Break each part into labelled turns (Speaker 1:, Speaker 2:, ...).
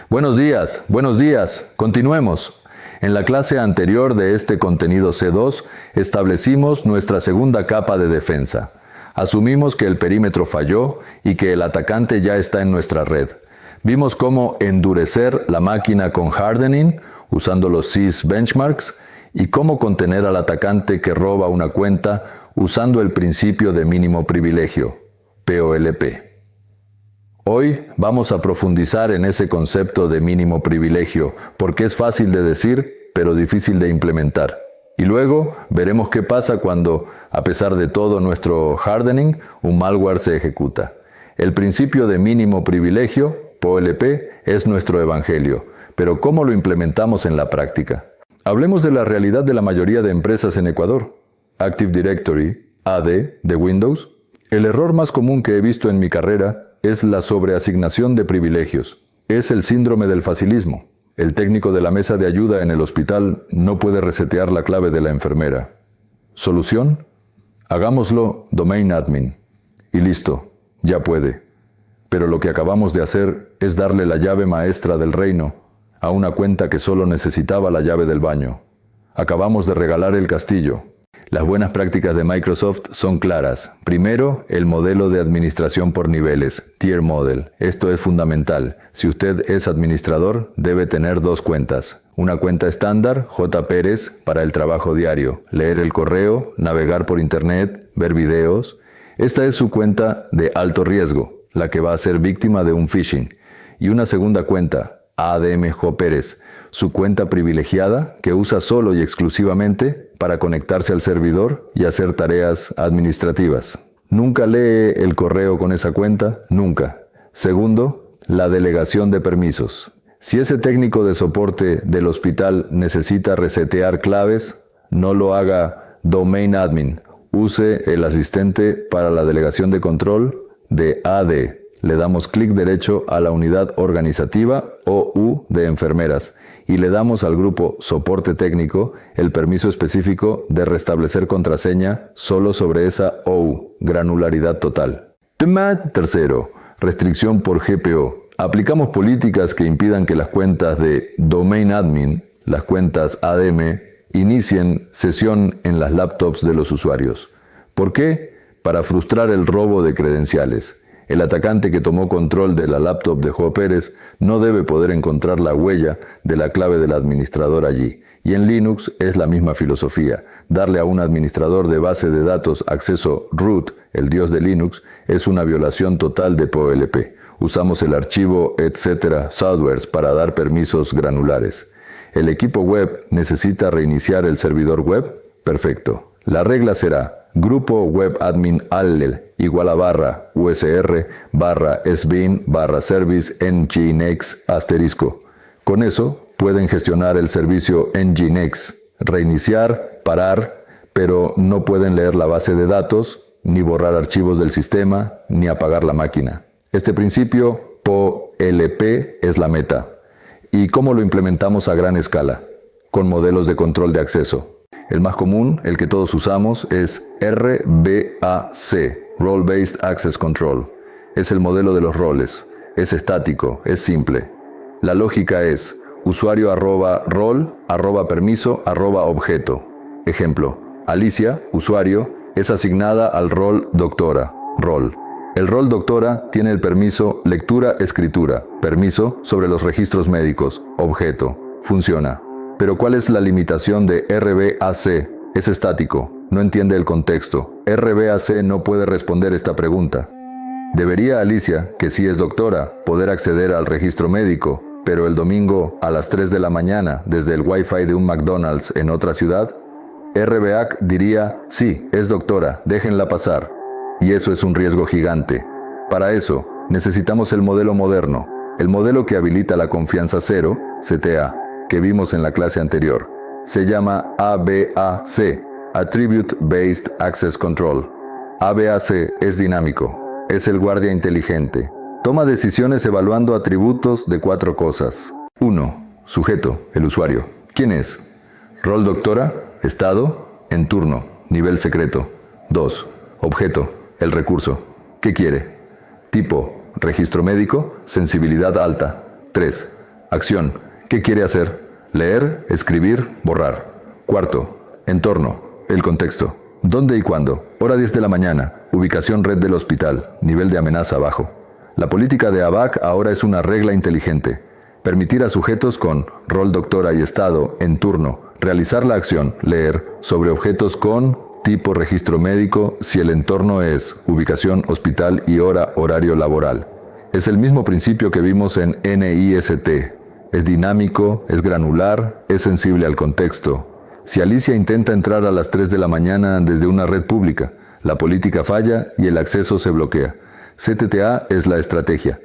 Speaker 1: Buenos días. Continuemos. En la clase anterior de este contenido C2, establecimos nuestra segunda capa de defensa. Asumimos que el perímetro falló y que el atacante ya está en nuestra red. Vimos cómo endurecer la máquina con hardening, usando los SYS benchmarks, y cómo contener al atacante que roba una cuenta usando el principio de mínimo privilegio, POLP. Hoy vamos a profundizar en ese concepto de mínimo privilegio, porque es fácil de decir, pero difícil de implementar. Y luego veremos qué pasa cuando, a pesar de todo nuestro hardening, un malware se ejecuta. El principio de mínimo privilegio, POLP, es nuestro evangelio, pero ¿cómo lo implementamos en la práctica? Hablemos de la realidad de la mayoría de empresas en Ecuador. Active Directory, AD, de Windows. El error más común que he visto en mi carrera es la sobreasignación de privilegios. Es el síndrome del facilismo. El técnico de la mesa de ayuda en el hospital no puede resetear la clave de la enfermera. ¿Solución? Hagámoslo domain admin. Y listo, ya puede. Pero lo que acabamos de hacer es darle la llave maestra del reino a una cuenta que solo necesitaba la llave del baño. Acabamos de regalar el castillo. Las buenas prácticas de Microsoft son claras. Primero, el modelo de administración por niveles, Tier Model. Esto es fundamental. Si usted es administrador, debe tener dos cuentas. Una cuenta estándar, J. Pérez, para el trabajo diario, leer el correo, navegar por internet, ver videos. Esta es su cuenta de alto riesgo, la que va a ser víctima de un phishing. Y una segunda cuenta, ADM J. Pérez, su cuenta privilegiada que usa solo y exclusivamente para conectarse al servidor y hacer tareas administrativas. Nunca lee el correo con esa cuenta, nunca. Segundo, la delegación de permisos. Si ese técnico de soporte del hospital necesita resetear claves, no lo haga domain admin. Use el asistente para la delegación de control de AD. Le damos clic derecho a la unidad organizativa OU de enfermeras y le damos al grupo soporte técnico el permiso específico de restablecer contraseña solo sobre esa OU, granularidad total. Tema tercero, restricción por GPO. Aplicamos políticas que impidan que las cuentas de domain admin, las cuentas ADM, inicien sesión en las laptops de los usuarios. ¿Por qué? Para frustrar el robo de credenciales. El atacante que tomó control de la laptop de J. Pérez no debe poder encontrar la huella de la clave del administrador allí. Y en Linux es la misma filosofía. Darle a un administrador de base de datos acceso root, el dios de Linux, es una violación total de POLP. Usamos el archivo etc. softwares para dar permisos granulares. ¿El equipo web necesita reiniciar el servidor web? Perfecto. La regla será grupo web admin allel igual a barra usr barra sbin barra service nginx asterisco. Con eso pueden gestionar el servicio nginx, reiniciar, parar, pero no pueden leer la base de datos, ni borrar archivos del sistema, ni apagar la máquina. Este principio POLP es la meta. ¿Y cómo lo implementamos a gran escala? Con modelos de control de acceso. El más común, el que todos usamos, es RBAC, Role Based Access Control. Es el modelo de los roles. Es estático, es simple. La lógica es usuario @role, @permiso, @objeto. Ejemplo, Alicia, usuario, es asignada al rol doctora, rol. El rol doctora tiene el permiso lectura-escritura, permiso sobre los registros médicos, objeto, funciona. Pero ¿cuál es la limitación de RBAC? Es estático, no entiende el contexto. RBAC no puede responder esta pregunta. Debería Alicia, que sí es doctora, poder acceder al registro médico, pero el domingo a las 3 de la mañana desde el Wi-Fi de un McDonald's en otra ciudad? RBAC diría, sí, es doctora, déjenla pasar. Y eso es un riesgo gigante. Para eso, necesitamos el modelo moderno, el modelo que habilita la confianza cero, CTA, que vimos en la clase anterior. Se llama ABAC, Attribute Based Access Control. ABAC es dinámico, es el guardia inteligente. Toma decisiones evaluando atributos de 4 cosas. 1. Sujeto, el usuario. ¿Quién es? Rol doctora, estado, en turno, nivel secreto. 2. Objeto, el recurso. ¿Qué quiere? Tipo, registro médico, sensibilidad alta. 3. Acción. ¿Qué quiere hacer? Leer, escribir, borrar. Cuarto. Entorno. El contexto. ¿Dónde y cuándo? Hora 10 de la mañana. Ubicación red del hospital. Nivel de amenaza bajo. La política de ABAC ahora es una regla inteligente. Permitir a sujetos con rol doctora y estado en turno realizar la acción, leer, sobre objetos con tipo registro médico si el entorno es ubicación, hospital y hora, horario laboral. Es el mismo principio que vimos en NIST. Es dinámico, es granular, es sensible al contexto. Si Alicia intenta entrar a las 3 de la mañana desde una red pública, la política falla y el acceso se bloquea. CTTA es la estrategia.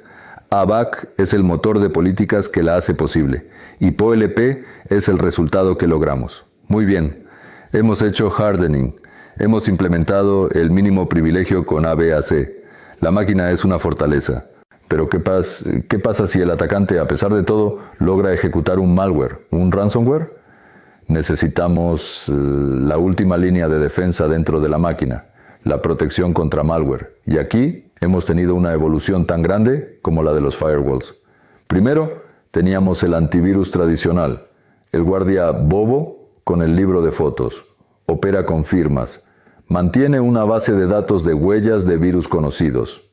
Speaker 1: ABAC es el motor de políticas que la hace posible. Y POLP es el resultado que logramos. Muy bien. Hemos hecho hardening. Hemos implementado el mínimo privilegio con ABAC. La máquina es una fortaleza. Pero ¿qué pasa si el atacante, a pesar de todo, logra ejecutar un malware, un ransomware? Necesitamos la última línea de defensa dentro de la máquina, la protección contra malware. Y aquí hemos tenido una evolución tan grande como la de los firewalls. Primero, teníamos el antivirus tradicional, el guardia bobo con el libro de fotos. Opera con firmas. Mantiene una base de datos de huellas de virus conocidos.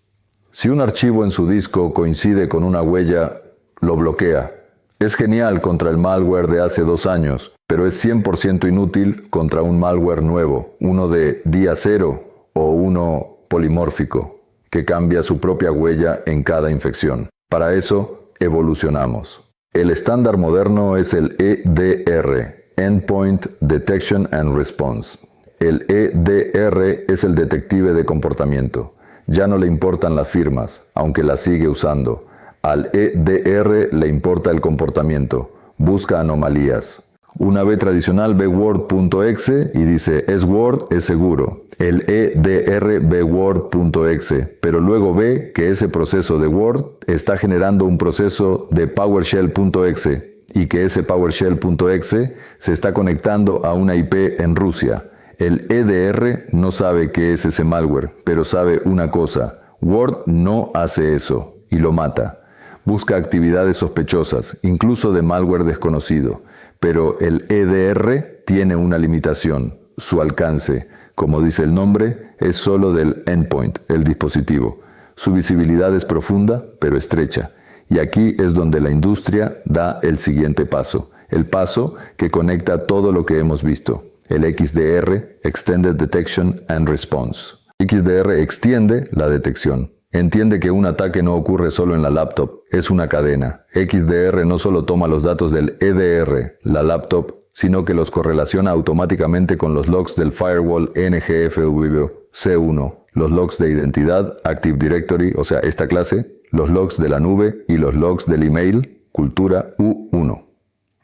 Speaker 1: Si un archivo en su disco coincide con una huella, lo bloquea. Es genial contra el malware de hace 2 años, pero es 100% inútil contra un malware nuevo, uno de día cero o uno polimórfico, que cambia su propia huella en cada infección. Para eso, evolucionamos. El estándar moderno es el EDR, Endpoint Detection and Response. El EDR es el detective de comportamiento. Ya no le importan las firmas, aunque las sigue usando. Al EDR le importa el comportamiento. Busca anomalías. Una B tradicional ve word.exe y dice, es Word, es seguro. El EDR ve word.exe, pero luego ve que ese proceso de Word está generando un proceso de PowerShell.exe y que ese PowerShell.exe se está conectando a una IP en Rusia. El EDR no sabe qué es ese malware, pero sabe una cosa. Word no hace eso y lo mata. Busca actividades sospechosas, incluso de malware desconocido. Pero el EDR tiene una limitación, su alcance. Como dice el nombre, es solo del endpoint, el dispositivo. Su visibilidad es profunda, pero estrecha. Y aquí es donde la industria da el siguiente paso. El paso que conecta todo lo que hemos visto. El XDR, Extended Detection and Response. XDR extiende la detección. Entiende que un ataque no ocurre solo en la laptop, es una cadena. XDR no solo toma los datos del EDR, la laptop, sino que los correlaciona automáticamente con los logs del firewall NGFW-C1, los logs de identidad, Active Directory, o sea, esta clase, los logs de la nube y los logs del email, cultura U1.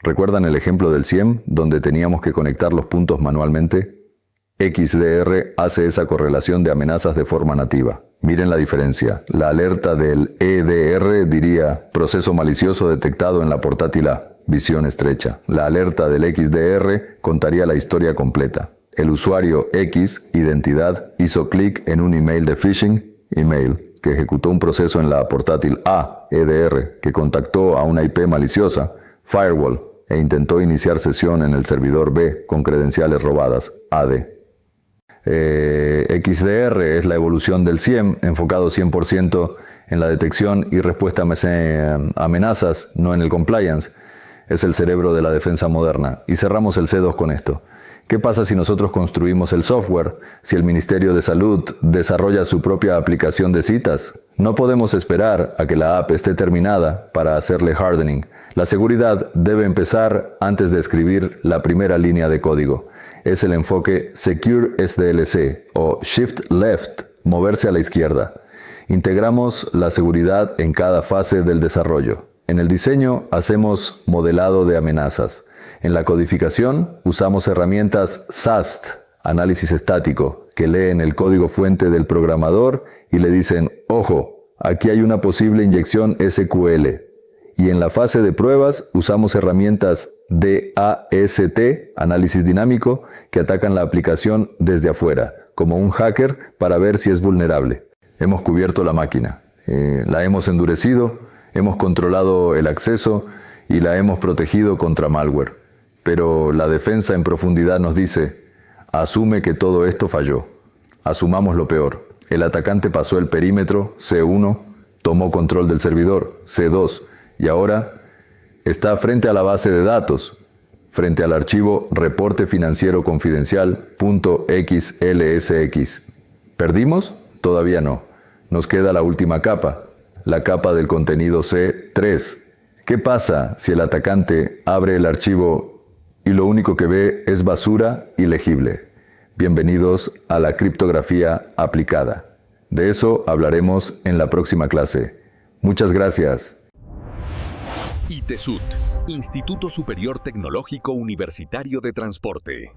Speaker 1: ¿Recuerdan el ejemplo del SIEM, donde teníamos que conectar los puntos manualmente? XDR hace esa correlación de amenazas de forma nativa. Miren la diferencia. La alerta del EDR diría proceso malicioso detectado en la portátil A, visión estrecha. La alerta del XDR contaría la historia completa. El usuario X, identidad, hizo clic en un email de phishing, email, que ejecutó un proceso en la portátil A, EDR, que contactó a una IP maliciosa, firewall, e intentó iniciar sesión en el servidor B con credenciales robadas, AD. XDR es la evolución del SIEM, enfocado 100% en la detección y respuesta a amenazas, no en el compliance. Es el cerebro de la defensa moderna. Y cerramos el C2 con esto. ¿Qué pasa si nosotros construimos el software? Si el Ministerio de Salud desarrolla su propia aplicación de citas. No podemos esperar a que la app esté terminada para hacerle hardening. La seguridad debe empezar antes de escribir la primera línea de código. Es el enfoque Secure SDLC o Shift Left, moverse a la izquierda. Integramos la seguridad en cada fase del desarrollo. En el diseño hacemos modelado de amenazas. En la codificación usamos herramientas SAST, análisis estático, que leen el código fuente del programador y le dicen, ojo, aquí hay una posible inyección SQL. Y en la fase de pruebas usamos herramientas DAST, análisis dinámico, que atacan la aplicación desde afuera, como un hacker para ver si es vulnerable. Hemos cubierto la máquina, la hemos endurecido, hemos controlado el acceso y la hemos protegido contra malware. Pero la defensa en profundidad nos dice, asume que todo esto falló. Asumamos lo peor. El atacante pasó el perímetro, C1, tomó control del servidor, C2, y ahora está frente a la base de datos, frente al archivo reporte financiero confidencial.xlsx. ¿Perdimos? Todavía no. Nos queda la última capa, la capa del contenido C3. ¿Qué pasa si el atacante abre el archivo y lo único que ve es basura ilegible? Bienvenidos a la criptografía aplicada. De eso hablaremos en la próxima clase. Muchas gracias.
Speaker 2: ITESUT, Instituto Superior Tecnológico Universitario de Transporte.